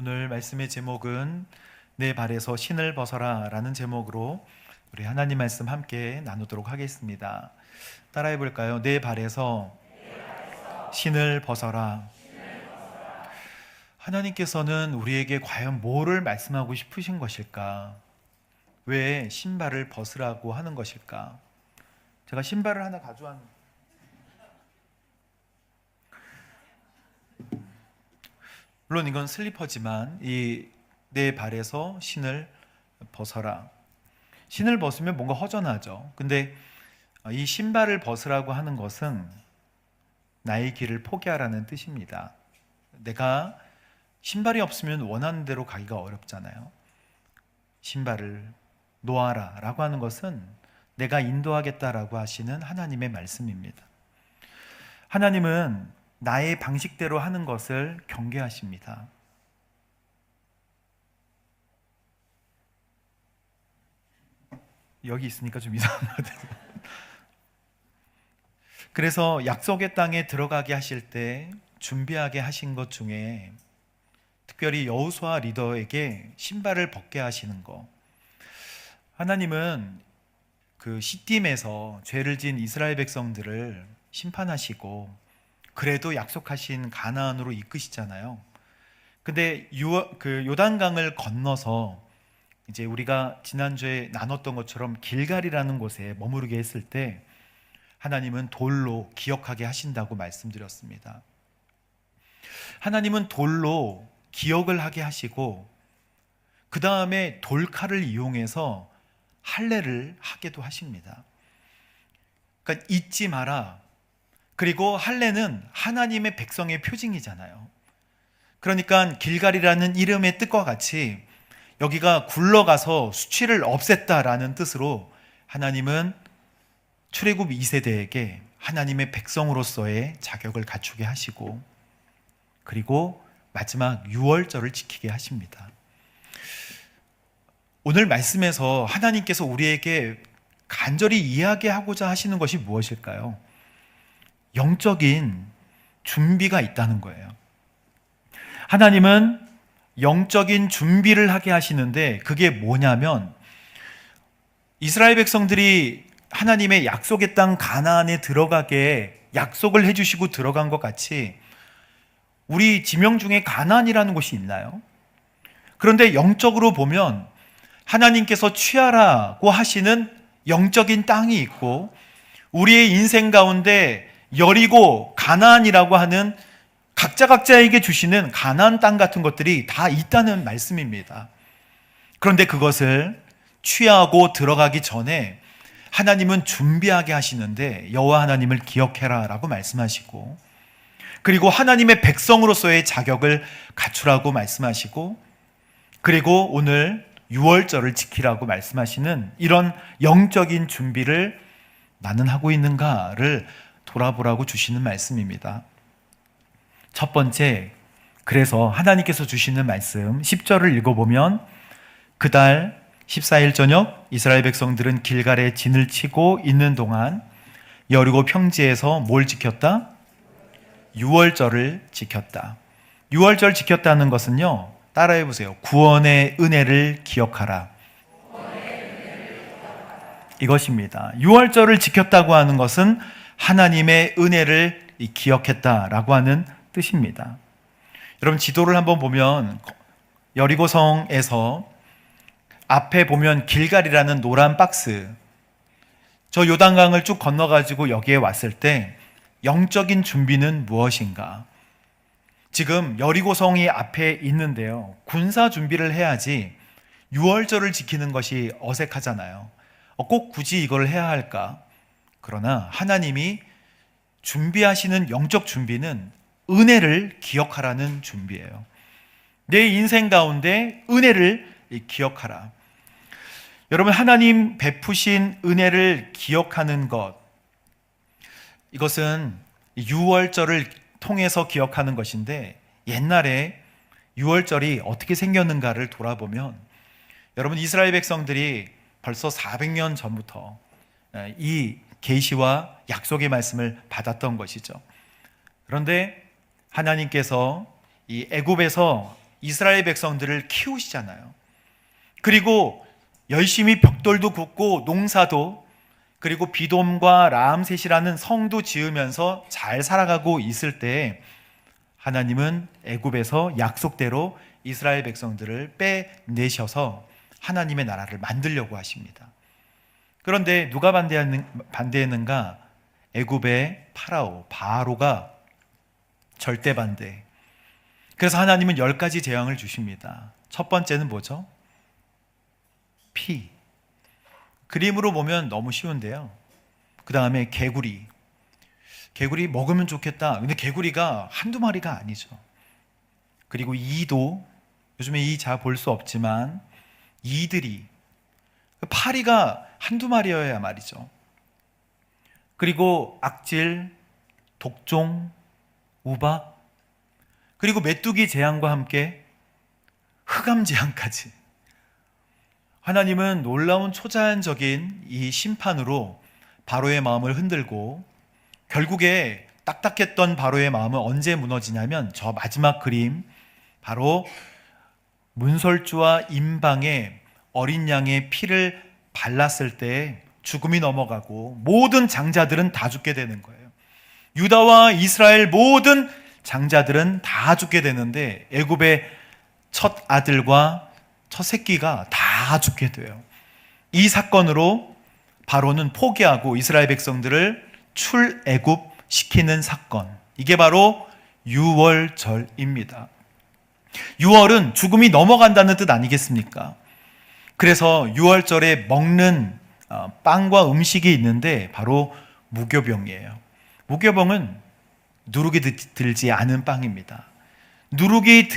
오늘 말씀의 제목은 내 발에서 신을 벗어라 라는 제목으로 우리 하나님 말씀 함께 나누도록 하겠습니다. 따라해 볼까요? 내 발에서 신을 벗어라. 하나님께서는 우리에게 과연 뭐를 말씀하고 싶으신 것일까? 왜 신발을 벗으라고 하는 것일까? 제가 신발을 하나 가져왔는데 물론 이건 슬리퍼지만 이 내 발에서 신을 벗어라. 신을 벗으면 뭔가 허전하죠. 근데 이 신발을 벗으라고 하는 것은 나의 길을 포기하라는 뜻입니다. 내가 신발이 없으면 원하는 대로 가기가 어렵잖아요. 신발을 놓아라 라고 하는 것은 내가 인도하겠다라고 하시는 하나님의 말씀입니다. 하나님은 나의 방식대로 하는 것을 경계하십니다. 여기 있으니까 좀 이상한 것 같아요. 그래서 약속의 땅에 들어가게 하실 때 준비하게 하신 것 중에 특별히 여호수아 리더에게 신발을 벗게 하시는 것. 하나님은 그 시딤에서 죄를 지은 이스라엘 백성들을 심판하시고 그래도 약속하신 가나안으로 이끄시잖아요. 근데 그 요단강을 건너서 이제 우리가 지난주에 나눴던 것처럼 길갈이라는 곳에 머무르게 했을 때 하나님은 돌로 기억하게 하신다고 말씀드렸습니다. 하나님은 돌로 기억을 하게 하시고 그 다음에 돌칼을 이용해서 할례를 하게도 하십니다. 그러니까 잊지 마라. 그리고 할례는 하나님의 백성의 표징이잖아요. 그러니까 길갈이라는 이름의 뜻과 같이 여기가 굴러가서 수치를 없앴다라는 뜻으로 하나님은 출애굽 2세대에게 하나님의 백성으로서의 자격을 갖추게 하시고 그리고 마지막 유월절을 지키게 하십니다. 오늘 말씀에서 하나님께서 우리에게 간절히 이야기하고자 하시는 것이 무엇일까요? 영적인 준비가 있다는 거예요. 하나님은 영적인 준비를 하게 하시는데 그게 뭐냐면 이스라엘 백성들이 하나님의 약속의 땅 가나안에 들어가게 약속을 해주시고 들어간 것 같이 우리 지명 중에 가나안이라는 곳이 있나요? 그런데 영적으로 보면 하나님께서 취하라고 하시는 영적인 땅이 있고 우리의 인생 가운데 여리고 가나안이라고 하는 각자에게 주시는 가나안 땅 같은 것들이 다 있다는 말씀입니다. 그런데 그것을 취하고 들어가기 전에 하나님은 준비하게 하시는데 여호와 하나님을 기억해라 라고 말씀하시고 그리고 하나님의 백성으로서의 자격을 갖추라고 말씀하시고 그리고 오늘 유월절을 지키라고 말씀하시는 이런 영적인 준비를 나는 하고 있는가를 돌아보라고 주시는 말씀입니다. 첫 번째, 그래서 하나님께서 주시는 말씀 10절을 읽어보면 그달 14일 저녁 이스라엘 백성들은 길갈에 진을 치고 있는 동안 여리고 평지에서 뭘 지켰다? 유월절을 지켰다. 유월절 지켰다는 것은요, 따라해 보세요. 구원의 은혜를 기억하라. 이것입니다. 유월절을 지켰다고 하는 것은 하나님의 은혜를 기억했다라고 하는 뜻입니다. 여러분 지도를 한번 보면 여리고성에서 앞에 보면 길갈이라는 노란 박스, 저 요단강을 쭉 건너가지고 여기에 왔을 때 영적인 준비는 무엇인가? 지금 여리고성이 앞에 있는데요, 군사 준비를 해야지 유월절을 지키는 것이 어색하잖아요. 꼭 굳이 이걸 해야 할까? 그러나 하나님이 준비하시는 영적 준비는 은혜를 기억하라는 준비예요. 내 인생 가운데 은혜를 기억하라. 여러분, 하나님 베푸신 은혜를 기억하는 것, 이것은 유월절을 통해서 기억하는 것인데 옛날에 유월절이 어떻게 생겼는가를 돌아보면 여러분 이스라엘 백성들이 벌써 400년 전부터 이 계시와 약속의 말씀을 받았던 것이죠. 그런데 하나님께서 이 애굽에서 이스라엘 백성들을 키우시잖아요. 그리고 열심히 벽돌도 굽고 농사도, 그리고 비돔과 라암셋이라는 성도 지으면서 잘 살아가고 있을 때 하나님은 애굽에서 약속대로 이스라엘 백성들을 빼내셔서 하나님의 나라를 만들려고 하십니다. 그런데 누가 반대했는가? 애굽의 바로가 절대 반대. 그래서 하나님은 10가지 재앙을 주십니다. 첫 번째는 뭐죠? 피. 그림으로 보면 너무 쉬운데요. 그 다음에 개구리 먹으면 좋겠다. 근데 개구리가 한두 마리가 아니죠. 그리고 이도, 요즘에 이 잘 볼 수 없지만 이들이, 파리가 한두 마리여야 말이죠. 그리고 악질, 독종, 우박, 그리고 메뚜기 재앙과 함께 흑암 재앙까지. 하나님은 놀라운 초자연적인 이 심판으로 바로의 마음을 흔들고, 결국에 딱딱했던 바로의 마음은 언제 무너지냐면 저 마지막 그림, 바로 문설주와 임방에 어린 양의 피를 발랐을 때 죽음이 넘어가고 모든 장자들은 다 죽게 되는 거예요. 유다와 이스라엘 모든 장자들은 다 죽게 되는데 애굽의 첫 아들과 첫 새끼가 다 죽게 돼요. 이 사건으로 바로는 포기하고 이스라엘 백성들을 출애굽시키는 사건, 이게 바로 유월절입니다. 유월은 죽음이 넘어간다는 뜻 아니겠습니까? 그래서 유월절에 먹는 빵과 음식이 있는데 바로 무교병이에요. 무교병은 누룩이 들지 않은 빵입니다. 누룩이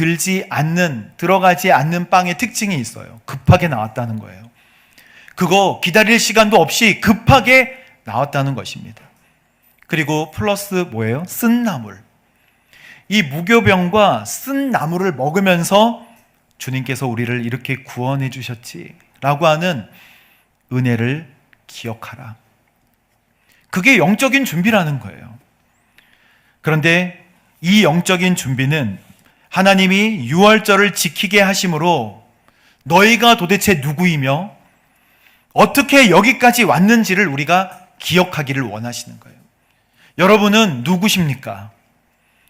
들어가지 않는 빵의 특징이 있어요. 급하게 나왔다는 거예요. 그거 기다릴 시간도 없이 급하게 나왔다는 것입니다. 그리고 플러스 뭐예요? 쓴 나물. 이 무교병과 쓴 나물을 먹으면서 주님께서 우리를 이렇게 구원해 주셨지 라고 하는 은혜를 기억하라. 그게 영적인 준비라는 거예요. 그런데 이 영적인 준비는 하나님이 유월절을 지키게 하심으로 너희가 도대체 누구이며 어떻게 여기까지 왔는지를 우리가 기억하기를 원하시는 거예요. 여러분은 누구십니까?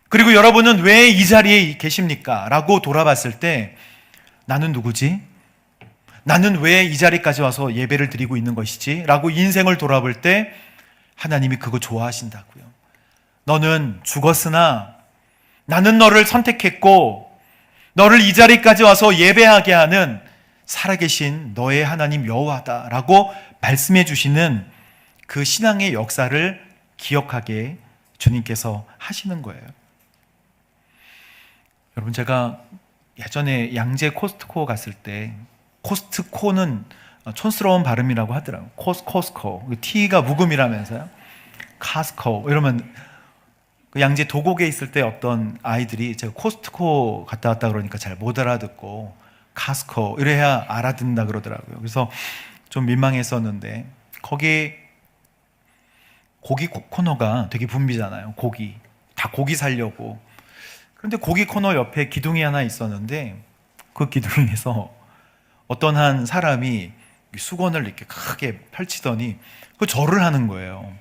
그리고 여러분은 왜 이 자리에 계십니까? 라고 돌아봤을 때 나는 누구지? 나는 왜 이 자리까지 와서 예배를 드리고 있는 것이지? 라고 인생을 돌아볼 때 하나님이 그거 좋아하신다고요. 너는 죽었으나 나는 너를 선택했고 너를 이 자리까지 와서 예배하게 하는 살아계신 너의 하나님 여호와다라고 말씀해 주시는 그 신앙의 역사를 기억하게 주님께서 하시는 거예요. 여러분, 제가 예전에 양재 코스트코 갔을 때, 코스트코는 촌스러운 발음이라고 하더라고요. 코스코. T가 묵음이라면서요. 카스코 이러면, 양재 도곡에 있을 때 어떤 아이들이 제가 코스트코 갔다 왔다 그러니까 잘 못 알아듣고 카스코 이래야 알아듣는다 그러더라고요. 그래서 좀 민망했었는데, 거기 고기 코너가 되게 붐비잖아요. 다 고기 살려고. 그런데 고기 코너 옆에 기둥이 하나 있었는데 그 기둥에서 어떤 한 사람이 수건을 이렇게 크게 펼치더니 그 절을 하는 거예요.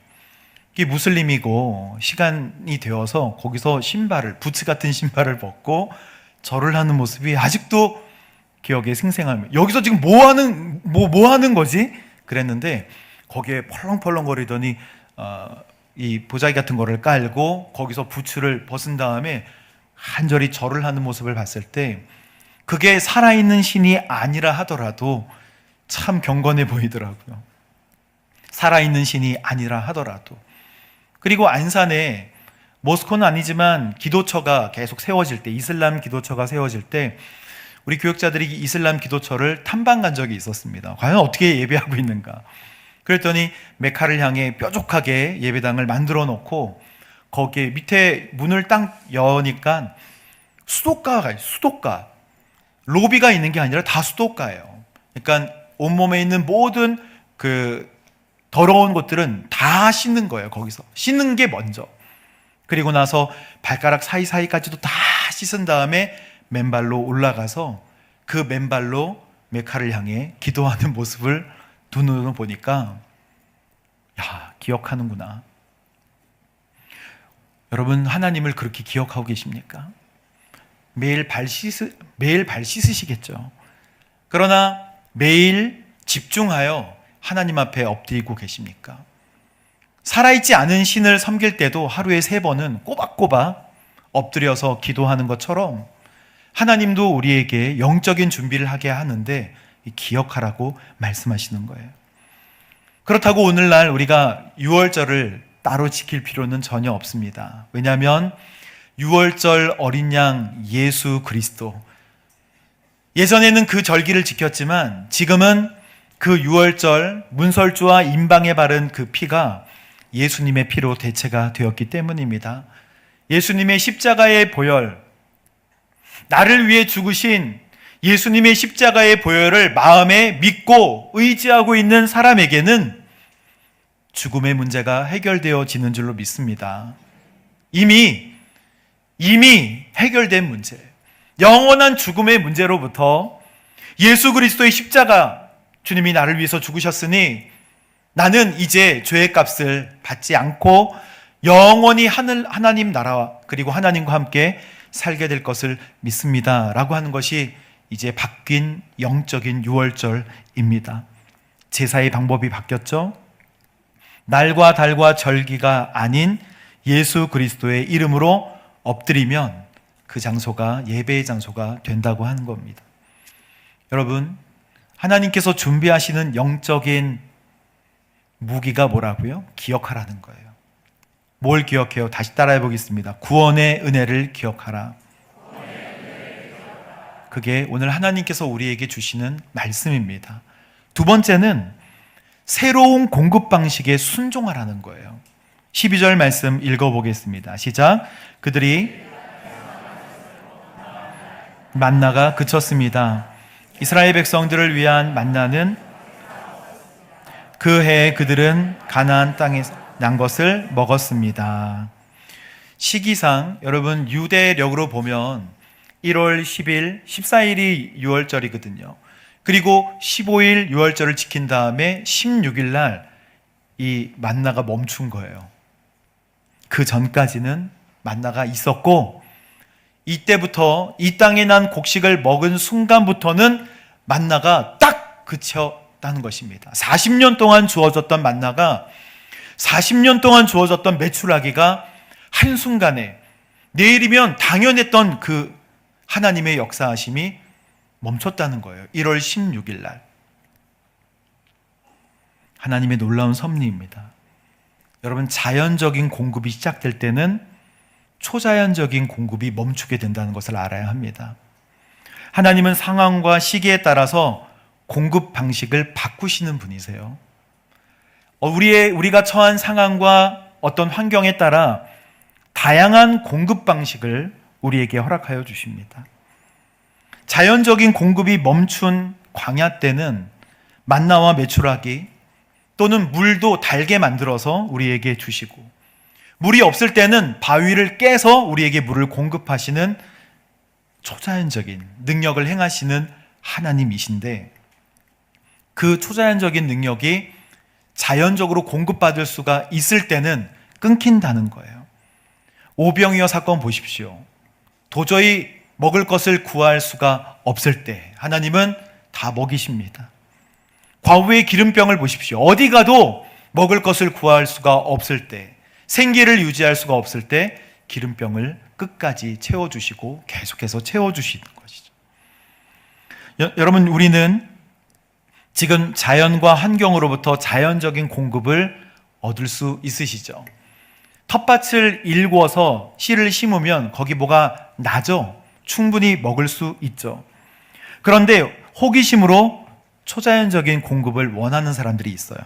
이게 무슬림이고 시간이 되어서 거기서 부츠 같은 신발을 벗고 절을 하는 모습이 아직도 기억에 생생합니다. 여기서 지금 뭐 하는 거지? 그랬는데 거기에 펄렁펄렁거리더니 이 보자기 같은 거를 깔고 거기서 부츠를 벗은 다음에 간절히 절을 하는 모습을 봤을 때 그게 살아있는 신이 아니라 하더라도 참 경건해 보이더라고요. 살아있는 신이 아니라 하더라도. 그리고 안산에, 모스코는 아니지만 기도처가 계속 세워질 때, 이슬람 기도처가 세워질 때 우리 교역자들이 이슬람 기도처를 탐방 간 적이 있었습니다. 과연 어떻게 예배하고 있는가. 그랬더니 메카를 향해 뾰족하게 예배당을 만들어 놓고 거기에 밑에 문을 딱 여니까 수도가가 있어요. 수도가. 로비가 있는 게 아니라 다 수도가예요. 그러니까 온몸에 있는 모든 그 더러운 것들은 다 씻는 거예요. 거기서 씻는 게 먼저. 그리고 나서 발가락 사이사이까지도 다 씻은 다음에 맨발로 올라가서 그 맨발로 메카를 향해 기도하는 모습을 눈으로 보니까 기억하는구나. 여러분, 하나님을 그렇게 기억하고 계십니까? 매일 발 씻으시겠죠. 그러나 매일 집중하여 하나님 앞에 엎드리고 계십니까? 살아있지 않은 신을 섬길 때도 하루에 3번은 꼬박꼬박 엎드려서 기도하는 것처럼 하나님도 우리에게 영적인 준비를 하게 하는데 기억하라고 말씀하시는 거예요. 그렇다고 오늘날 우리가 유월절을 따로 지킬 필요는 전혀 없습니다. 왜냐하면 유월절 어린 양 예수 그리스도, 예전에는 그 절기를 지켰지만 지금은 그 유월절 문설주와 임방에 바른 그 피가 예수님의 피로 대체가 되었기 때문입니다. 예수님의 십자가의 보혈, 나를 위해 죽으신 예수님의 십자가의 보혈을 마음에 믿고 의지하고 있는 사람에게는 죽음의 문제가 해결되어지는 줄로 믿습니다. 이미 해결된 문제, 영원한 죽음의 문제로부터 예수 그리스도의 십자가, 주님이 나를 위해서 죽으셨으니 나는 이제 죄의 값을 받지 않고 영원히 하나님 나라와 그리고 하나님과 함께 살게 될 것을 믿습니다 라고 하는 것이 이제 바뀐 영적인 유월절입니다. 제사의 방법이 바뀌었죠. 날과 달과 절기가 아닌 예수 그리스도의 이름으로 엎드리면 그 장소가 예배의 장소가 된다고 하는 겁니다. 여러분, 하나님께서 준비하시는 영적인 무기가 뭐라고요? 기억하라는 거예요. 뭘 기억해요? 다시 따라해 보겠습니다. 구원의 은혜를 기억하라. 그게 오늘 하나님께서 우리에게 주시는 말씀입니다. 두 번째는 새로운 공급 방식에 순종하라는 거예요. 12절 말씀 읽어보겠습니다. 시작. 그들이 만나가 그쳤습니다. 이스라엘 백성들을 위한 만나는 그 해에 그들은 가나안 땅에서 난 것을 먹었습니다. 시기상 여러분 유대력으로 보면 1월 10일, 14일이 6월절이거든요. 그리고 15일 6월절을 지킨 다음에 16일 날 이 만나가 멈춘 거예요. 그 전까지는 만나가 있었고 이때부터 이 땅에 난 곡식을 먹은 순간부터는 만나가 딱 그쳤다는 것입니다. 40년 동안 주어졌던 만나가 40년 동안 주어졌던 메추라기가 한순간에 내일이면 당연했던 그 하나님의 역사하심이 멈췄다는 거예요. 1월 16일 날. 하나님의 놀라운 섭리입니다. 여러분, 자연적인 공급이 시작될 때는 초자연적인 공급이 멈추게 된다는 것을 알아야 합니다. 하나님은 상황과 시기에 따라서 공급 방식을 바꾸시는 분이세요. 우리가 처한 상황과 어떤 환경에 따라 다양한 공급 방식을 우리에게 허락하여 주십니다. 자연적인 공급이 멈춘 광야 때는 만나와 메추라기 또는 물도 달게 만들어서 우리에게 주시고, 물이 없을 때는 바위를 깨서 우리에게 물을 공급하시는 초자연적인 능력을 행하시는 하나님이신데, 그 초자연적인 능력이 자연적으로 공급받을 수가 있을 때는 끊긴다는 거예요. 오병이어 사건 보십시오. 도저히 먹을 것을 구할 수가 없을 때 하나님은 다 먹이십니다. 과부의 기름병을 보십시오. 어디 가도 먹을 것을 구할 수가 없을 때, 생기를 유지할 수가 없을 때 기름병을 끝까지 채워주시고 계속해서 채워주시는 것이죠. 여러분, 우리는 지금 자연과 환경으로부터 자연적인 공급을 얻을 수 있으시죠? 텃밭을 일궈서 씨를 심으면 거기 뭐가 나죠? 충분히 먹을 수 있죠. 그런데 호기심으로 초자연적인 공급을 원하는 사람들이 있어요.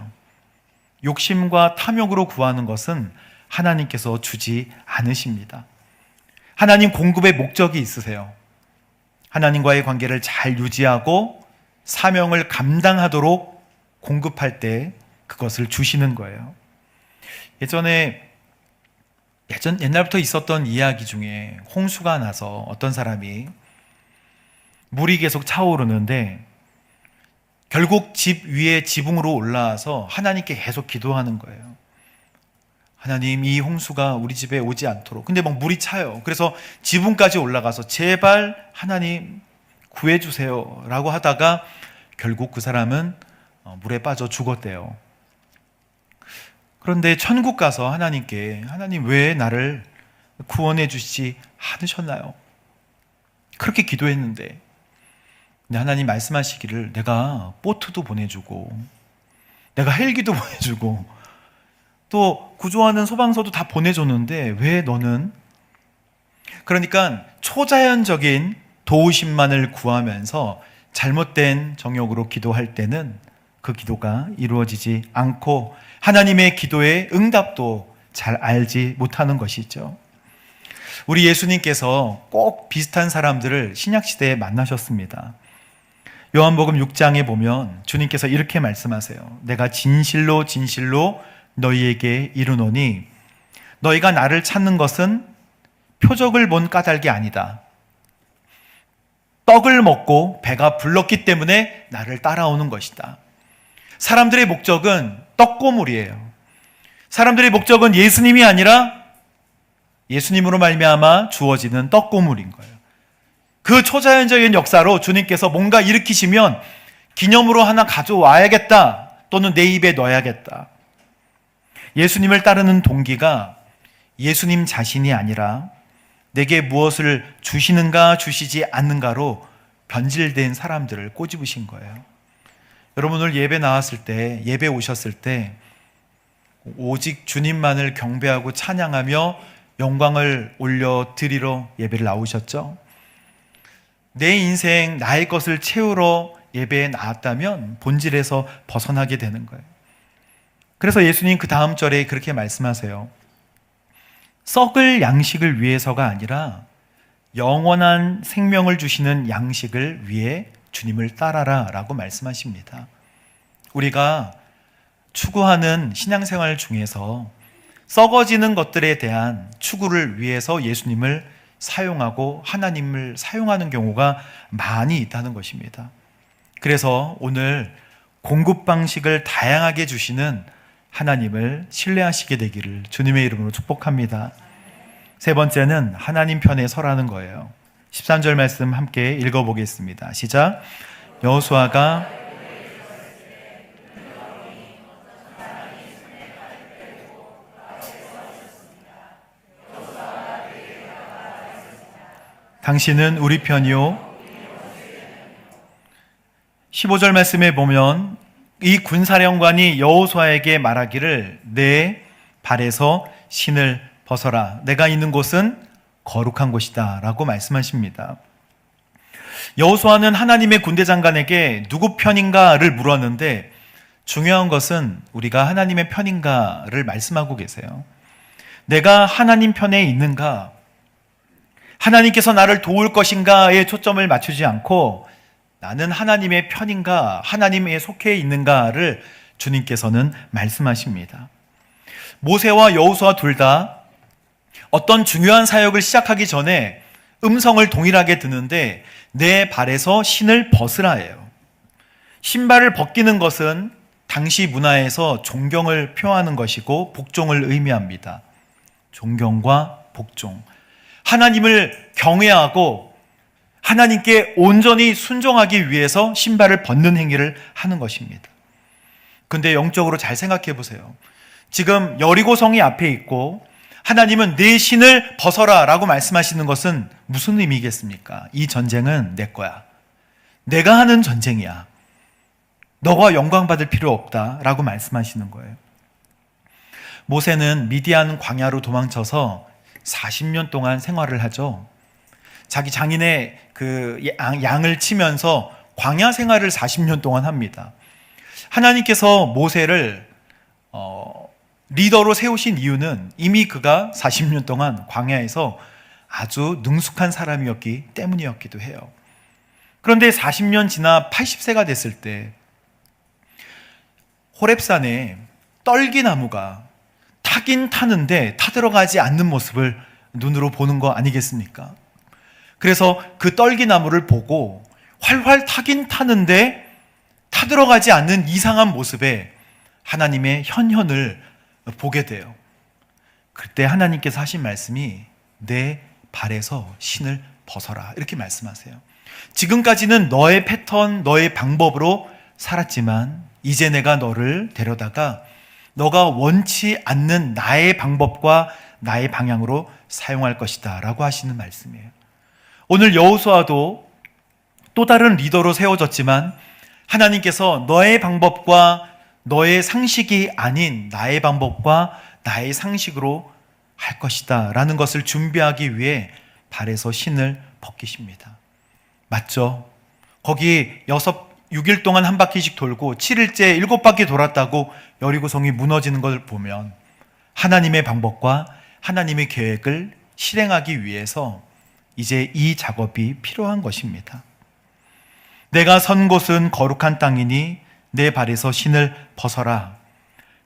욕심과 탐욕으로 구하는 것은 하나님께서 주지 않으십니다. 하나님 공급의 목적이 있으세요. 하나님과의 관계를 잘 유지하고 사명을 감당하도록 공급할 때 그것을 주시는 거예요. 옛날부터 있었던 이야기 중에 홍수가 나서 어떤 사람이 물이 계속 차오르는데 결국 집 위에 지붕으로 올라와서 하나님께 계속 기도하는 거예요. 하나님, 이 홍수가 우리 집에 오지 않도록. 근데 막 물이 차요. 그래서 지붕까지 올라가서 제발 하나님 구해주세요 라고 하다가 결국 그 사람은 물에 빠져 죽었대요. 그런데 천국 가서 하나님께, 하나님 왜 나를 구원해 주시지 않으셨나요? 그렇게 기도했는데, 근데 하나님 말씀하시기를 내가 보트도 보내주고 내가 헬기도 보내주고 또 구조하는 소방서도 다 보내줬는데 왜 너는? 그러니까 초자연적인 도우심만을 구하면서 잘못된 정욕으로 기도할 때는 그 기도가 이루어지지 않고 하나님의 기도의 응답도 잘 알지 못하는 것이죠. 우리 예수님께서 꼭 비슷한 사람들을 신약시대에 만나셨습니다. 요한복음 6장에 보면 주님께서 이렇게 말씀하세요. 내가 진실로 진실로 너희에게 이르노니 너희가 나를 찾는 것은 표적을 본 까닭이 아니다. 떡을 먹고 배가 불렀기 때문에 나를 따라오는 것이다. 사람들의 목적은 떡고물이에요. 사람들의 목적은 예수님이 아니라 예수님으로 말미암아 주어지는 떡고물인 거예요. 그 초자연적인 역사로 주님께서 뭔가 일으키시면 기념으로 하나 가져와야겠다 또는 내 입에 넣어야겠다. 예수님을 따르는 동기가 예수님 자신이 아니라 내게 무엇을 주시는가 주시지 않는가로 변질된 사람들을 꼬집으신 거예요. 여러분, 오늘 예배 나왔을 때, 예배 오셨을 때 오직 주님만을 경배하고 찬양하며 영광을 올려드리러 예배를 나오셨죠? 내 인생 나의 것을 채우러 예배에 나왔다면 본질에서 벗어나게 되는 거예요. 그래서 예수님 그 다음 절에 그렇게 말씀하세요. 썩을 양식을 위해서가 아니라 영원한 생명을 주시는 양식을 위해 주님을 따라라 라고 말씀하십니다. 우리가 추구하는 신앙생활 중에서 썩어지는 것들에 대한 추구를 위해서 예수님을 사용하고 하나님을 사용하는 경우가 많이 있다는 것입니다. 그래서 오늘 공급 방식을 다양하게 주시는 하나님을 신뢰하시게 되기를 주님의 이름으로 축복합니다. 세 번째는 하나님 편에 서라는 거예요. 13절 말씀 함께 읽어보겠습니다. 시작. 여호수아가 당신은 우리 편이요. 15절 말씀에 보면 이 군사령관이 여호수아에게 말하기를 내 발에서 신을 벗어라. 내가 있는 곳은 거룩한 곳이다 라고 말씀하십니다. 여호수아는 하나님의 군대 장관에게 누구 편인가를 물었는데 중요한 것은 우리가 하나님의 편인가를 말씀하고 계세요. 내가 하나님 편에 있는가? 하나님께서 나를 도울 것인가에 초점을 맞추지 않고 나는 하나님의 편인가, 하나님에 속해 있는가를 주님께서는 말씀하십니다. 모세와 여호수아 둘 다 어떤 중요한 사역을 시작하기 전에 음성을 동일하게 듣는데 내 발에서 신을 벗으라예요. 신발을 벗기는 것은 당시 문화에서 존경을 표하는 것이고 복종을 의미합니다. 존경과 복종. 하나님을 경외하고 하나님께 온전히 순종하기 위해서 신발을 벗는 행위를 하는 것입니다. 근데 영적으로 잘 생각해 보세요. 지금 여리고성이 앞에 있고 하나님은 내 신을 벗어라 라고 말씀하시는 것은 무슨 의미겠습니까? 이 전쟁은 내 거야. 내가 하는 전쟁이야. 너가 영광 받을 필요 없다 라고 말씀하시는 거예요. 모세는 미디안 광야로 도망쳐서 40년 동안 생활을 하죠. 자기 장인의 그 양을 치면서 광야 생활을 40년 동안 합니다. 하나님께서 모세를 리더로 세우신 이유는 이미 그가 40년 동안 광야에서 아주 능숙한 사람이었기 때문이었기도 해요. 그런데 40년 지나 80세가 됐을 때 호렙산에 떨기나무가 타긴 타는데 타들어가지 않는 모습을 눈으로 보는 거 아니겠습니까? 그래서 그 떨기나무를 보고 활활 타긴 타는데 타들어가지 않는 이상한 모습에 하나님의 현현을 보게 돼요. 그때 하나님께서 하신 말씀이 내 발에서 신을 벗어라, 이렇게 말씀하세요. 지금까지는 너의 패턴, 너의 방법으로 살았지만 이제 내가 너를 데려다가 너가 원치 않는 나의 방법과 나의 방향으로 사용할 것이다 라고 하시는 말씀이에요. 오늘 여호수아도 또 다른 리더로 세워졌지만 하나님께서 너의 방법과 너의 상식이 아닌 나의 방법과 나의 상식으로 할 것이다 라는 것을 준비하기 위해 발에서 신을 벗기십니다. 맞죠? 거기 6일 동안 한 바퀴씩 돌고 7일째 7바퀴 돌았다고 여리고성이 무너지는 걸 보면 하나님의 방법과 하나님의 계획을 실행하기 위해서 이제 이 작업이 필요한 것입니다. 내가 선 곳은 거룩한 땅이니 내 발에서 신을 벗어라.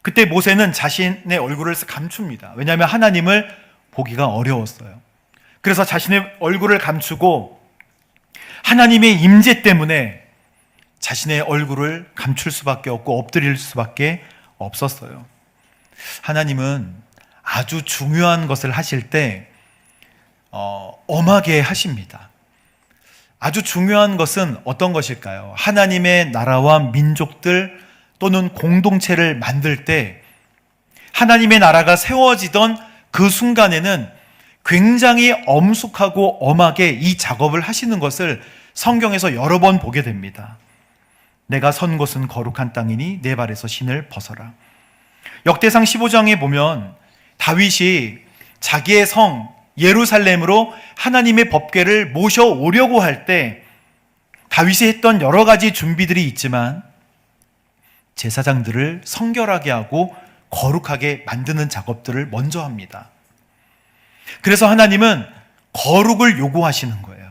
그때 모세는 자신의 얼굴을 감춥니다. 왜냐하면 하나님을 보기가 어려웠어요. 그래서 자신의 얼굴을 감추고 하나님의 임재 때문에 자신의 얼굴을 감출 수밖에 없고 엎드릴 수밖에 없었어요. 하나님은 아주 중요한 것을 하실 때 엄하게 하십니다. 아주 중요한 것은 어떤 것일까요? 하나님의 나라와 민족들 또는 공동체를 만들 때 하나님의 나라가 세워지던 그 순간에는 굉장히 엄숙하고 엄하게 이 작업을 하시는 것을 성경에서 여러 번 보게 됩니다. 내가 선 곳은 거룩한 땅이니 내 발에서 신을 벗어라. 역대상 15장에 보면 다윗이 자기의 성 예루살렘으로 하나님의 법궤를 모셔오려고 할 때 다윗이 했던 여러 가지 준비들이 있지만 제사장들을 성결하게 하고 거룩하게 만드는 작업들을 먼저 합니다. 그래서 하나님은 거룩을 요구하시는 거예요.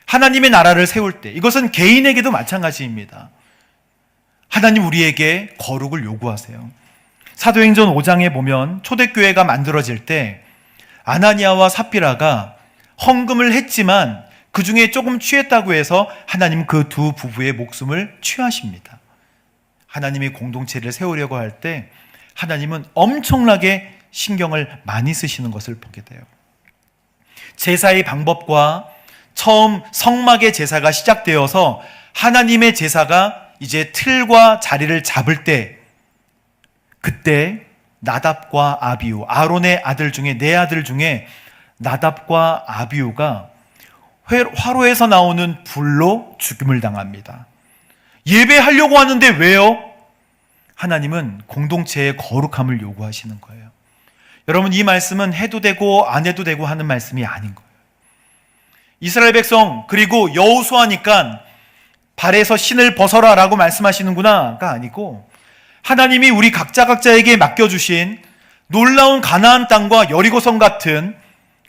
하나님의 나라를 세울 때 이것은 개인에게도 마찬가지입니다. 하나님 우리에게 거룩을 요구하세요. 사도행전 5장에 보면 초대교회가 만들어질 때 아나니아와 삽비라가 헌금을 했지만 그 중에 조금 취했다고 해서 하나님 그 두 부부의 목숨을 취하십니다. 하나님의 공동체를 세우려고 할 때 하나님은 엄청나게 신경을 많이 쓰시는 것을 보게 돼요. 제사의 방법과 처음 성막의 제사가 시작되어서 하나님의 제사가 이제 틀과 자리를 잡을 때 그때 나답과 아비후, 아론의 아들 중에 네 아들 중에 나답과 아비후가 화로에서 나오는 불로 죽임을 당합니다. 예배하려고 하는데 왜요? 하나님은 공동체의 거룩함을 요구하시는 거예요. 여러분, 이 말씀은 해도 되고 안 해도 되고 하는 말씀이 아닌 거예요. 이스라엘 백성 그리고 여호수아니까 발에서 신을 벗어라 라고 말씀하시는구나가 아니고 하나님이 우리 각자에게 맡겨주신 놀라운 가나안 땅과 여리고성 같은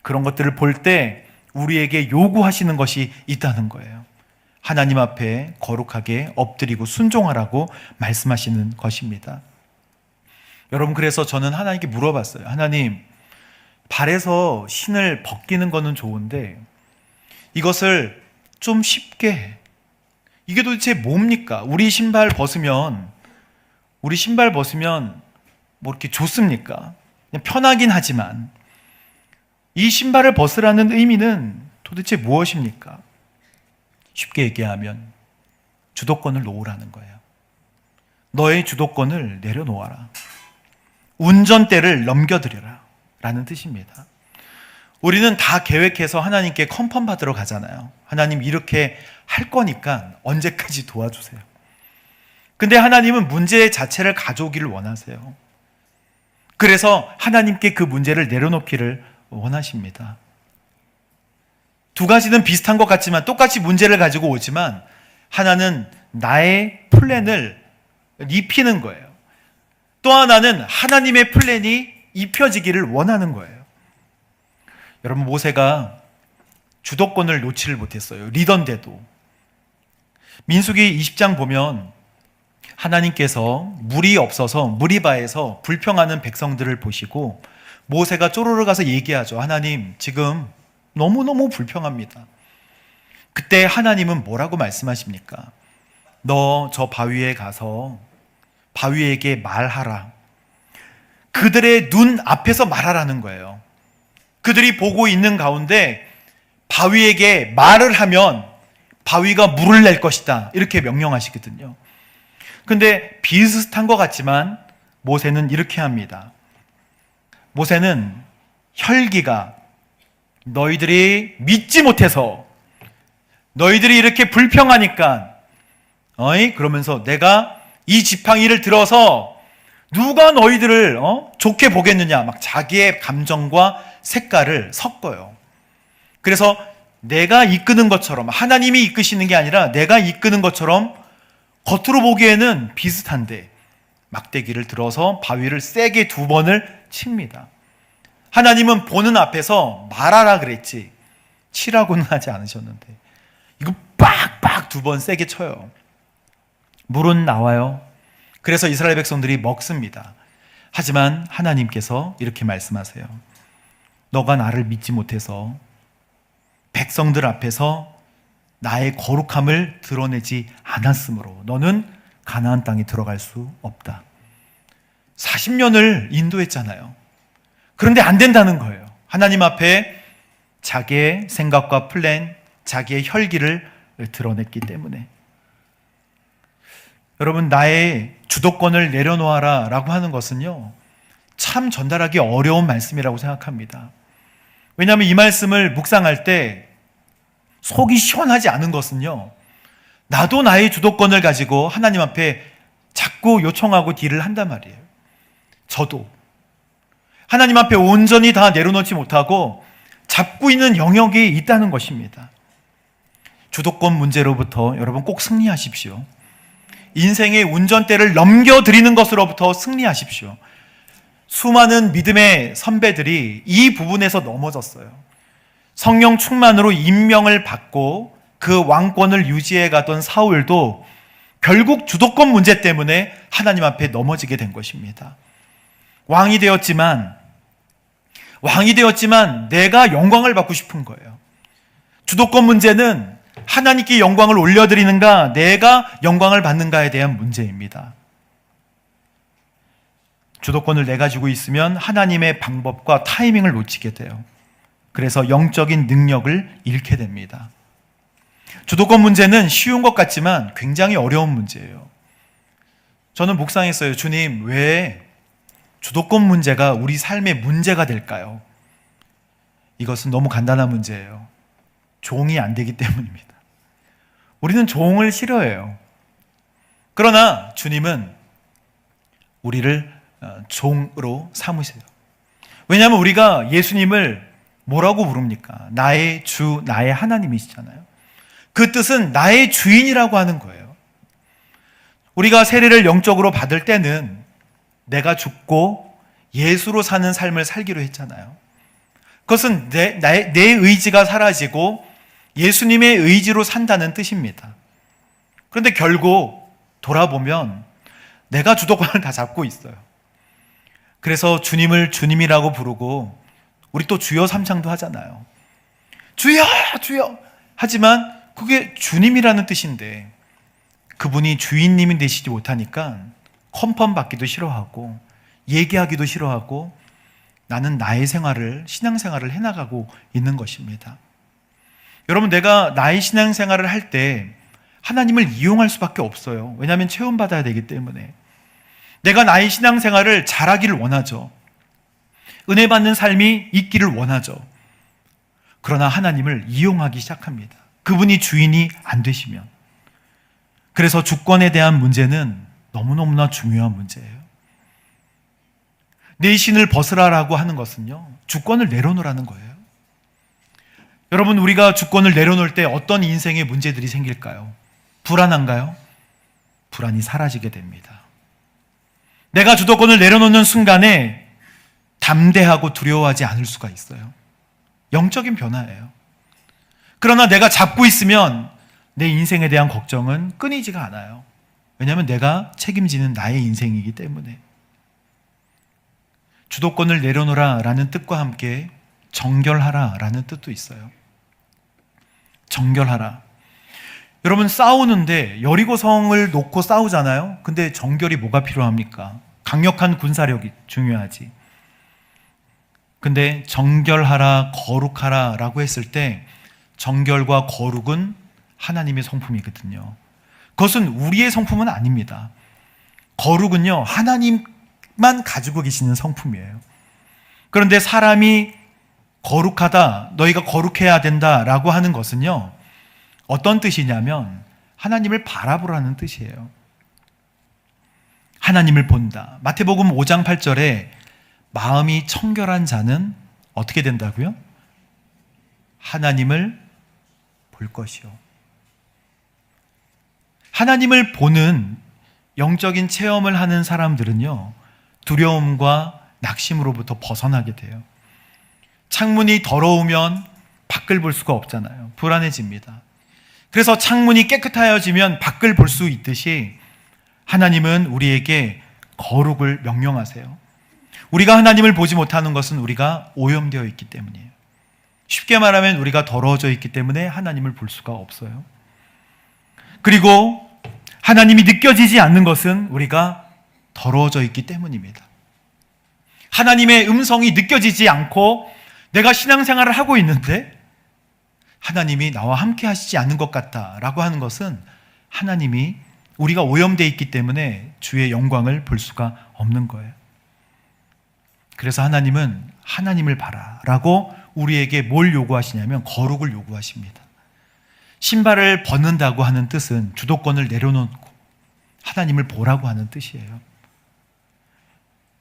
그런 것들을 볼 때 우리에게 요구하시는 것이 있다는 거예요. 하나님 앞에 거룩하게 엎드리고 순종하라고 말씀하시는 것입니다. 여러분, 그래서 저는 하나님께 물어봤어요. 하나님, 발에서 신을 벗기는 거는 좋은데 이것을 좀 쉽게, 이게 도대체 뭡니까? 우리 신발 벗으면 뭐 이렇게 좋습니까? 그냥 편하긴 하지만 이 신발을 벗으라는 의미는 도대체 무엇입니까? 쉽게 얘기하면 주도권을 놓으라는 거예요. 너의 주도권을 내려놓아라. 운전대를 넘겨드려라 라는 뜻입니다. 우리는 다 계획해서 하나님께 컨펌 받으러 가잖아요. 하나님 이렇게 할 거니까 언제까지 도와주세요. 근데 하나님은 문제 자체를 가져오기를 원하세요. 그래서 하나님께 그 문제를 내려놓기를 원하십니다. 두 가지는 비슷한 것 같지만 똑같이 문제를 가지고 오지만 하나는 나의 플랜을 입히는 거예요. 또 하나는 하나님의 플랜이 입혀지기를 원하는 거예요. 여러분, 모세가 주도권을 놓지를 못했어요. 리더인데도. 민수기 20장 보면 하나님께서 물이 없어서 무리바에서 불평하는 백성들을 보시고 모세가 쪼르르 가서 얘기하죠. 하나님, 지금 너무너무 불평합니다. 그때 하나님은 뭐라고 말씀하십니까? 너 저 바위에 가서 바위에게 말하라. 그들의 눈 앞에서 말하라는 거예요. 그들이 보고 있는 가운데 바위에게 말을 하면 바위가 물을 낼 것이다, 이렇게 명령하시거든요. 근데 비슷한 것 같지만 모세는 이렇게 합니다. 모세는 혈기가 너희들이 믿지 못해서, 너희들이 이렇게 불평하니까 그러면서 내가 이 지팡이를 들어서 누가 너희들을 좋게 보겠느냐, 막 자기의 감정과 색깔을 섞어요. 그래서 내가 이끄는 것처럼, 하나님이 이끄시는 게 아니라 내가 이끄는 것처럼 겉으로 보기에는 비슷한데 막대기를 들어서 바위를 세게 2번을 칩니다. 하나님은 보는 앞에서 말하라 그랬지 치라고는 하지 않으셨는데 이거 빡빡 2번 세게 쳐요. 물은 나와요. 그래서 이스라엘 백성들이 먹습니다. 하지만 하나님께서 이렇게 말씀하세요. 너가 나를 믿지 못해서 백성들 앞에서 나의 거룩함을 드러내지 않았으므로 너는 가나안 땅에 들어갈 수 없다. 40년을 인도했잖아요. 그런데 안 된다는 거예요. 하나님 앞에 자기의 생각과 플랜, 자기의 혈기를 드러냈기 때문에. 여러분, 나의 주도권을 내려놓아라 라고 하는 것은요, 참 전달하기 어려운 말씀이라고 생각합니다. 왜냐하면 이 말씀을 묵상할 때 속이 시원하지 않은 것은요, 나도 나의 주도권을 가지고 하나님 앞에 자꾸 요청하고 딜을 한단 말이에요. 저도 하나님 앞에 온전히 다 내려놓지 못하고 잡고 있는 영역이 있다는 것입니다. 주도권 문제로부터 여러분 꼭 승리하십시오. 인생의 운전대를 넘겨드리는 것으로부터 승리하십시오. 수많은 믿음의 선배들이 이 부분에서 넘어졌어요. 성령 충만으로 임명을 받고 그 왕권을 유지해 가던 사울도 결국 주도권 문제 때문에 하나님 앞에 넘어지게 된 것입니다. 왕이 되었지만 내가 영광을 받고 싶은 거예요. 주도권 문제는 하나님께 영광을 올려드리는가, 내가 영광을 받는가에 대한 문제입니다. 주도권을 내가 쥐고 있으면 하나님의 방법과 타이밍을 놓치게 돼요. 그래서 영적인 능력을 잃게 됩니다. 주도권 문제는 쉬운 것 같지만 굉장히 어려운 문제예요. 저는 묵상했어요. 주님, 왜 주도권 문제가 우리 삶의 문제가 될까요? 이것은 너무 간단한 문제예요. 종이 안 되기 때문입니다. 우리는 종을 싫어해요. 그러나 주님은 우리를 종으로 삼으세요. 왜냐하면 우리가 예수님을 뭐라고 부릅니까? 나의 주, 나의 하나님이시잖아요. 그 뜻은 나의 주인이라고 하는 거예요. 우리가 세례를 영적으로 받을 때는 내가 죽고 예수로 사는 삶을 살기로 했잖아요. 그것은 내 의지가 사라지고 예수님의 의지로 산다는 뜻입니다. 그런데 결국 돌아보면 내가 주도권을 다 잡고 있어요. 그래서 주님을 주님이라고 부르고 우리 또 주여 삼창도 하잖아요. 주여 주여. 하지만 그게 주님이라는 뜻인데 그분이 주인님이 되시지 못하니까 컨펌 받기도 싫어하고 얘기하기도 싫어하고 나는 나의 생활을, 신앙생활을 해나가고 있는 것입니다. 여러분, 내가 나의 신앙생활을 할 때 하나님을 이용할 수밖에 없어요. 왜냐하면 체험받아야 되기 때문에. 내가 나의 신앙생활을 잘하기를 원하죠. 은혜 받는 삶이 있기를 원하죠. 그러나 하나님을 이용하기 시작합니다. 그분이 주인이 안 되시면. 그래서 주권에 대한 문제는 너무너무나 중요한 문제예요. 내 신을 벗으라라고 하는 것은요, 주권을 내려놓으라는 거예요. 여러분, 우리가 주권을 내려놓을 때 어떤 인생의 문제들이 생길까요? 불안한가요? 불안이 사라지게 됩니다. 내가 주도권을 내려놓는 순간에 담대하고 두려워하지 않을 수가 있어요. 영적인 변화예요. 그러나 내가 잡고 있으면 내 인생에 대한 걱정은 끊이지가 않아요. 왜냐하면 내가 책임지는 나의 인생이기 때문에. 주도권을 내려놓으라 라는 뜻과 함께 정결하라 라는 뜻도 있어요. 정결하라. 여러분, 싸우는데 여리고성을 놓고 싸우잖아요. 근데 정결이 뭐가 필요합니까? 강력한 군사력이 중요하지. 근데 정결하라, 거룩하라 라고 했을 때 정결과 거룩은 하나님의 성품이거든요. 그것은 우리의 성품은 아닙니다. 거룩은요, 하나님만 가지고 계시는 성품이에요. 그런데 사람이 거룩하다, 너희가 거룩해야 된다 라고 하는 것은요, 어떤 뜻이냐면 하나님을 바라보라는 뜻이에요. 하나님을 본다. 마태복음 5장 8절에 마음이 청결한 자는 어떻게 된다고요? 하나님을 볼 것이요. 하나님을 보는 영적인 체험을 하는 사람들은요, 두려움과 낙심으로부터 벗어나게 돼요. 창문이 더러우면 밖을 볼 수가 없잖아요. 불안해집니다. 그래서 창문이 깨끗하여지면 밖을 볼 수 있듯이 하나님은 우리에게 거룩을 명령하세요. 우리가 하나님을 보지 못하는 것은 우리가 오염되어 있기 때문이에요. 쉽게 말하면 우리가 더러워져 있기 때문에 하나님을 볼 수가 없어요. 그리고 하나님이 느껴지지 않는 것은 우리가 더러워져 있기 때문입니다. 하나님의 음성이 느껴지지 않고 내가 신앙생활을 하고 있는데 하나님이 나와 함께 하시지 않는 것 같다라고 하는 것은 하나님이 우리가 오염되어 있기 때문에 주의 영광을 볼 수가 없는 거예요. 그래서 하나님은 하나님을 봐라라고 우리에게 뭘 요구하시냐면 거룩을 요구하십니다. 신발을 벗는다고 하는 뜻은 주도권을 내려놓고 하나님을 보라고 하는 뜻이에요.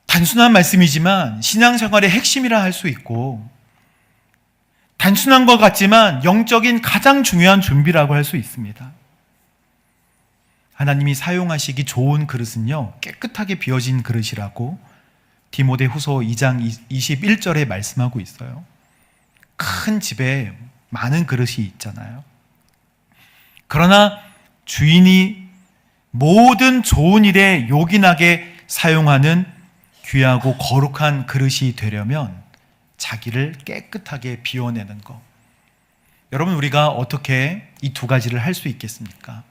단순한 말씀이지만 신앙생활의 핵심이라 할 수 있고, 단순한 것 같지만 영적인 가장 중요한 준비라고 할 수 있습니다. 하나님이 사용하시기 좋은 그릇은요, 깨끗하게 비워진 그릇이라고 디모데후서 2장 21절에 말씀하고 있어요. 큰 집에 많은 그릇이 있잖아요. 그러나 주인이 모든 좋은 일에 요긴하게 사용하는 귀하고 거룩한 그릇이 되려면 자기를 깨끗하게 비워내는 것. 여러분, 우리가 어떻게 이 두 가지를 할 수 있겠습니까?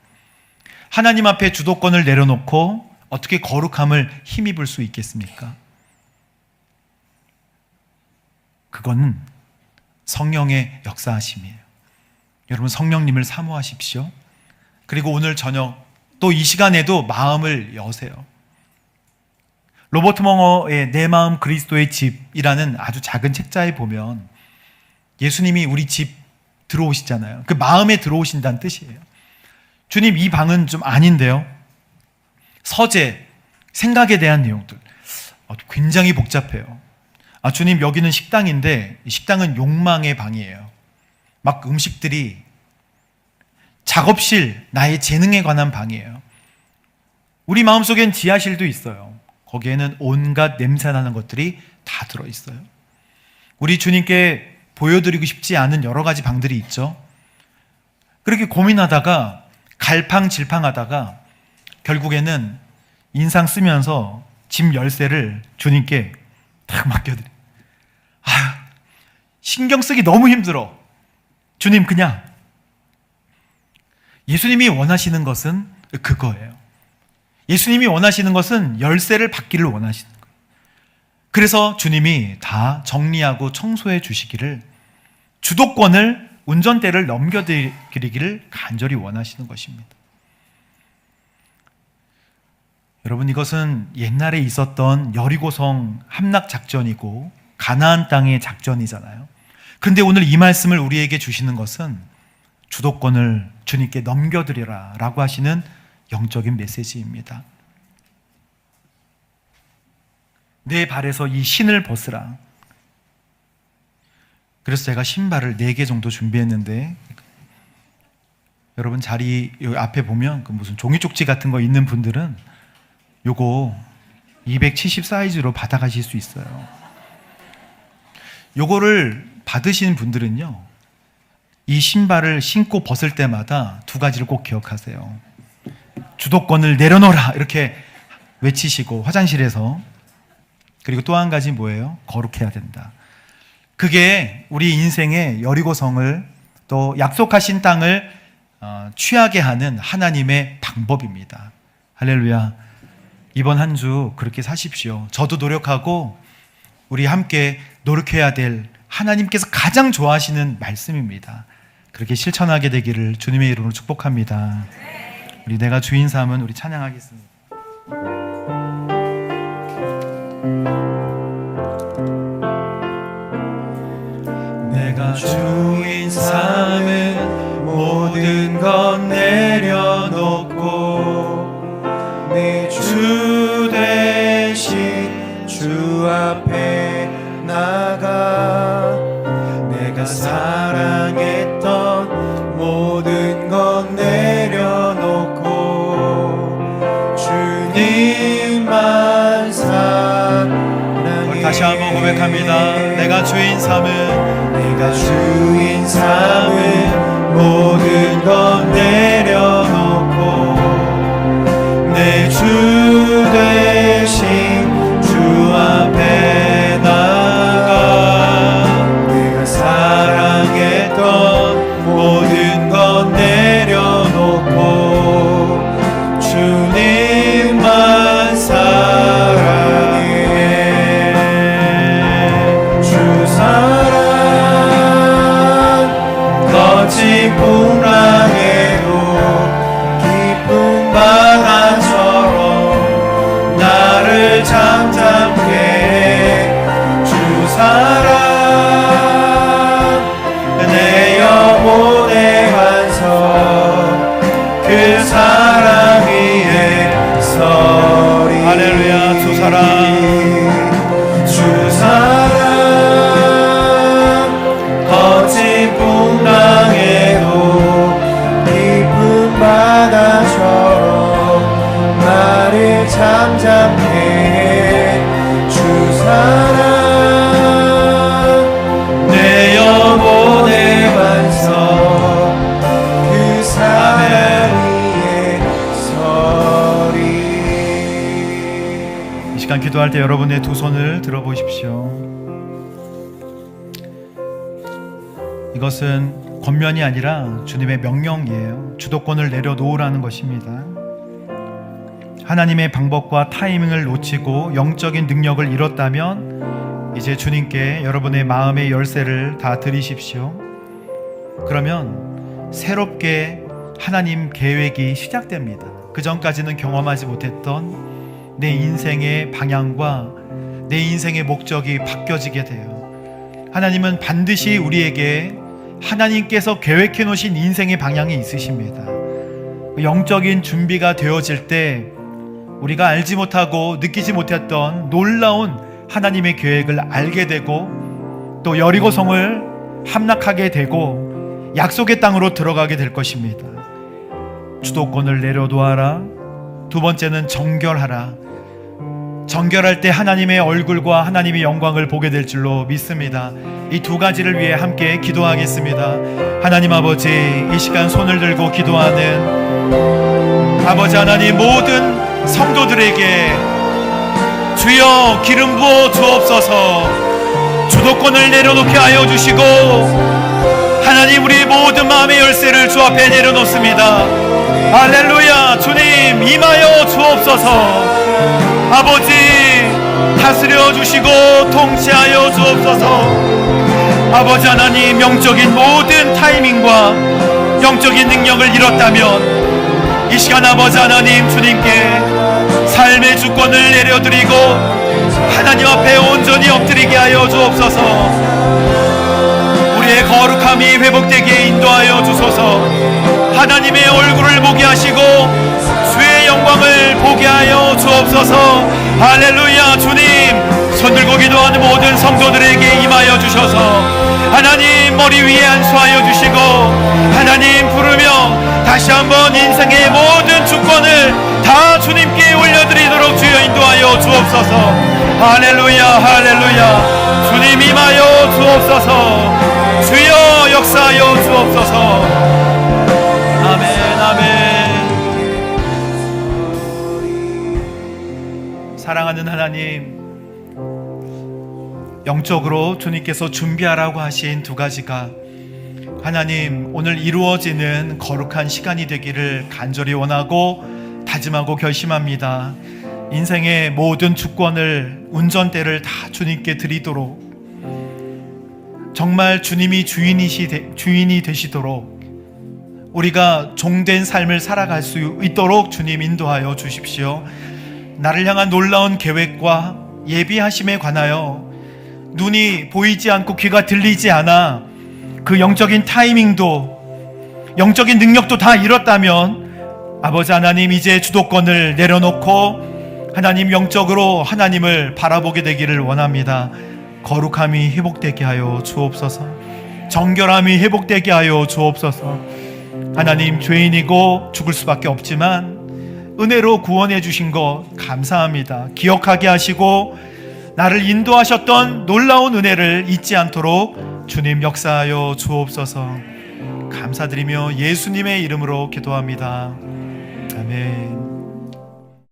하나님 앞에 주도권을 내려놓고 어떻게 거룩함을 힘입을 수 있겠습니까? 그거는 성령의 역사하심이에요. 여러분, 성령님을 사모하십시오. 그리고 오늘 저녁 또 이 시간에도 마음을 여세요. 로버트 멍어의 내 마음 그리스도의 집이라는 아주 작은 책자에 보면 예수님이 우리 집 들어오시잖아요. 그 마음에 들어오신다는 뜻이에요. 주님, 이 방은 좀 아닌데요. 서재, 생각에 대한 내용들 굉장히 복잡해요. 주님, 여기는 식당인데 식당은 욕망의 방이에요. 막 음식들이, 작업실, 나의 재능에 관한 방이에요. 우리 마음속엔 지하실도 있어요. 거기에는 온갖 냄새나는 것들이 다 들어있어요. 우리 주님께 보여드리고 싶지 않은 여러 가지 방들이 있죠. 그렇게 고민하다가 갈팡질팡하다가 결국에는 인상 쓰면서 집 열쇠를 주님께 딱 맡겨드려요. 신경 쓰기 너무 힘들어. 주님, 그냥. 예수님이 원하시는 것은 그거예요. 예수님이 원하시는 것은 열쇠를 받기를 원하시는 거예요. 그래서 주님이 다 정리하고 청소해 주시기를, 주도권을, 운전대를 넘겨드리기를 간절히 원하시는 것입니다. 여러분, 이것은 옛날에 있었던 여리고성 함락 작전이고 가나안 땅의 작전이잖아요. 근데 오늘 이 말씀을 우리에게 주시는 것은 주도권을 주님께 넘겨드리라 라고 하시는 영적인 메시지입니다. 내 발에서 이 신을 벗으라. 그래서 제가 신발을 4개 정도 준비했는데, 여러분 자리 여기 앞에 보면 그 무슨 종이 쪽지 같은 거 있는 분들은 요거 270 사이즈로 받아가실 수 있어요. 요거를 받으신 분들은요, 이 신발을 신고 벗을 때마다 2가지를 꼭 기억하세요. 주도권을 내려놓으라 이렇게 외치시고, 화장실에서. 그리고 또 한 가지 뭐예요? 거룩해야 된다. 그게 우리 인생의 여리고성을 또 약속하신 땅을 취하게 하는 하나님의 방법입니다. 할렐루야. 이번 한 주 그렇게 사십시오. 저도 노력하고 우리 함께 노력해야 될 하나님께서 가장 좋아하시는 말씀입니다. 그렇게 실천하게 되기를 주님의 이름으로 축복합니다. 우리 내가 주인 삼은 우리 찬양하겠습니다. 내가 주인 삼은 모든 것 내려놓고 내 주 대신 주 앞에 나가 내가 사랑했던 모든 것 내려놓고 주님만 사랑해. 다시 한번 고백합니다. 내가 주인 삼은 모든 것 내려놓고 내 주 대신 주 앞에 나가 내가 사랑했던 모든 것 내려놓고 주님만 사랑해. 주 사랑 거친 풍랑에도 깊은 바다처럼 나를 잠잠케 해. 주 사랑 내 영혼의 반석 그 사랑 위에 서리. 할렐루야. 주 사랑 주 사랑 거친 풍랑에도 깊은 바다처럼 나를 잠잠케 해. 주 사랑 내 영혼의 반석 그 사랑 위에 서리. 이 시간 기도할 때 여러분의 두 손을 들어보십시오. 이것은 권면이 아니라 주님의 명령이에요. 주도권을 내려놓으라는 것입니다. 하나님의 방법과 타이밍을 놓치고 영적인 능력을 잃었다면 이제 주님께 여러분의 마음의 열쇠를 다 드리십시오. 그러면 새롭게 하나님 계획이 시작됩니다. 그 전까지는 경험하지 못했던 내 인생의 방향과 내 인생의 목적이 바뀌어지게 돼요. 하나님은 반드시 우리에게 하나님께서 계획해 놓으신 인생의 방향이 있으십니다. 영적인 준비가 되어질 때 우리가 알지 못하고 느끼지 못했던 놀라운 하나님의 계획을 알게 되고 또 여리고성을 함락하게 되고 약속의 땅으로 들어가게 될 것입니다. 주도권을 내려놓아라. 두 번째는 정결하라. 정결할 때 하나님의 얼굴과 하나님의 영광을 보게 될 줄로 믿습니다. 이 두 가지를 위해 함께 기도하겠습니다. 하나님 아버지, 이 시간 손을 들고 기도하는 아버지 하나님, 모든 성도들에게 주여 기름 부어 주옵소서. 주도권을 내려놓게 하여 주시고 하나님, 우리 모든 마음의 열쇠를 주 앞에 내려놓습니다. 할렐루야. 주님 임하여 주옵소서. 아버지 다스려 주시고 통치하여 주옵소서. 아버지 하나님, 영적인 모든 타이밍과 영적인 능력을 잃었다면 이 시간 아버지 하나님, 주님께 삶의 주권을 내려드리고 하나님 앞에 온전히 엎드리게 하여 주옵소서. 우리의 거룩함이 회복되게 인도하여 주소서. 하나님의 얼굴을 보게 하시고 주의 영광을 보게 하여 주옵소서. 할렐루야. 주님, 손들고 기도하는 모든 성도들에게 임하여 주셔서 하나님 머리 위에 안수하여 주시고 하나님 부르며 다시 한번 인생의 모든 주권을 다 주님께 올려드리도록 주여 인도하여 주옵소서. 할렐루야. 할렐루야. 주님 임하여 주옵소서. 주여 역사하여 주옵소서. 아멘. 아멘. 사랑하는 하나님, 영적으로 주님께서 준비하라고 하신 두 가지가 하나님, 오늘 이루어지는 거룩한 시간이 되기를 간절히 원하고 다짐하고 결심합니다. 인생의 모든 주권을, 운전대를 다 주님께 드리도록, 정말 주님이 주인이 되시도록 우리가 종된 삶을 살아갈 수 있도록 주님 인도하여 주십시오. 나를 향한 놀라운 계획과 예비하심에 관하여 눈이 보이지 않고 귀가 들리지 않아 그 영적인 타이밍도, 영적인 능력도 다 잃었다면 아버지 하나님, 이제 주도권을 내려놓고 하나님, 영적으로 하나님을 바라보게 되기를 원합니다. 거룩함이 회복되게 하여 주옵소서. 정결함이 회복되게 하여 주옵소서. 하나님, 죄인이고 죽을 수밖에 없지만 은혜로 구원해 주신 것 감사합니다. 기억하게 하시고 나를 인도하셨던 놀라운 은혜를 잊지 않도록 주님 역사하여 주옵소서. 감사드리며 예수님의 이름으로 기도합니다. 아멘.